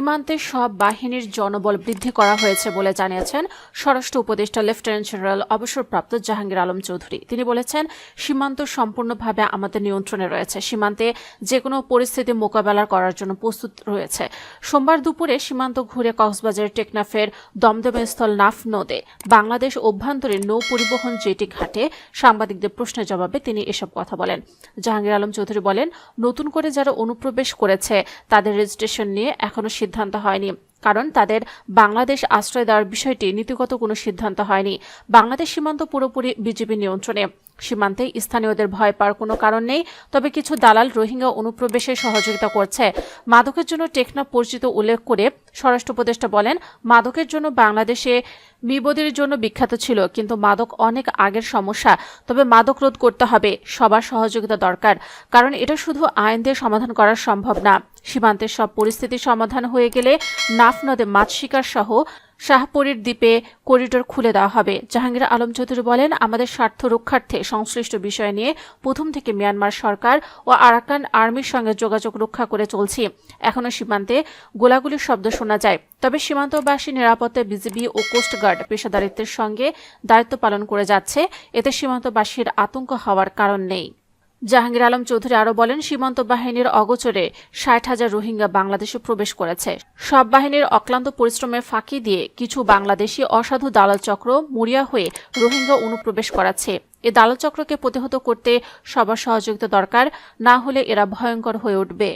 সীমান্তে সব বাহিনীর জনবল বৃদ্ধি করা হয়েছে বলে জানিয়েছেন স্বরাষ্ট্র উপদেষ্টা লেফটেন্যান্ট জেনারেল অবসরপ্রাপ্ত জাহাঙ্গীর আলম চৌধুরী। তিনি বলেছেন, সীমান্ত সম্পূর্ণভাবে আমাদের নিয়ন্ত্রণে রয়েছে। সীমান্তে যেকোনো পরিস্থিতি মোকাবেলা করার জন্য প্রস্তুত রয়েছে। সোমবার দুপুরে সীমান্ত ঘুরে কক্সবাজারের টেকনাফের দমদমে স্থল নাফ নদে বাংলাদেশ অভ্যন্তরীণ নৌ পরিবহন জেটি ঘাটে সাংবাদিকদের প্রশ্নের জবাবে তিনি এসব কথা বলেন। জাহাঙ্গীর আলম চৌধুরী বলেন, নতুন করে যারা অনুপ্রবেশ করেছে তাদের রেজিস্ট্রেশন নিয়ে এখনো সিদ্ধান্ত হয়নি, কারণ তাদের বাংলাদেশ আশ্রয় দেওয়ার বিষয়টি নীতিগত কোনো সিদ্ধান্ত হয়নি। বাংলাদেশ সীমান্ত পুরোপুরি বিজিবি নিয়ন্ত্রণে। সীমান্তে স্থানীয়দের ভয় পাওয়ার কোনো কারণ নেই, তবে কিছু দালাল রোহিঙ্গা অনুপ্রবেশে সহযোগিতা করছে। মাদকের জন্য টেকনাফ পরিচিত উল্লেখ করে স্বরাষ্ট্র উপদেষ্টা বলেন, মাদকের জন্য বাংলাদেশে বিবদির জন্য বিখ্যাত ছিল, কিন্তু মাদক অনেক আগের সমস্যা। তবে মাদক রোধ করতে হবে, সবার সহযোগিতা দরকার, কারণ এটা শুধু আইন দিয়ে সমাধান করা সম্ভব না। সীমান্তের সব পরিস্থিতি সমাধান হয়ে গেলে নাফ নদে মাছ শিকার সহ শাহপরীর দ্বীপে করিডোর খুলে দেওয়া হবে। জাহাঙ্গীর আলম চৌধুরী বলেন, আমাদের স্বার্থ রক্ষার্থে সংশ্লিষ্ট বিষয় নিয়ে প্রথম থেকে মিয়ানমার সরকার ও আরাকান আর্মির সঙ্গে যোগাযোগ রক্ষা করে চলছি। এখনও সীমান্তে গোলাগুলির শব্দ শোনা যায়, তবে সীমান্তবাসী নিরাপত্তায় বিজিবি ও কোস্টগার্ড পেশাদারিত্বের সঙ্গে দায়িত্ব পালন করে যাচ্ছে। এতে সীমান্তবাসীর আতঙ্ক হওয়ার কারণ নেই। জাহাঙ্গীর আলম চৌধুরী আরও বলেন, সীমান্ত বাহিনীর অগোচরে 60,000 রোহিঙ্গা বাংলাদেশে প্রবেশ করেছে। সব বাহিনীর অক্লান্ত পরিশ্রমের ফাঁকি দিয়ে কিছু বাংলাদেশি অসাধু দালাল চক্র মরিয়া হয়ে রোহিঙ্গা অনুপ্রবেশ করাচ্ছে। এ দালাল চক্রকে প্রতিহত করতে সবার সহযোগিতা দরকার, না হলে এরা ভয়ঙ্কর হয়ে উঠবে।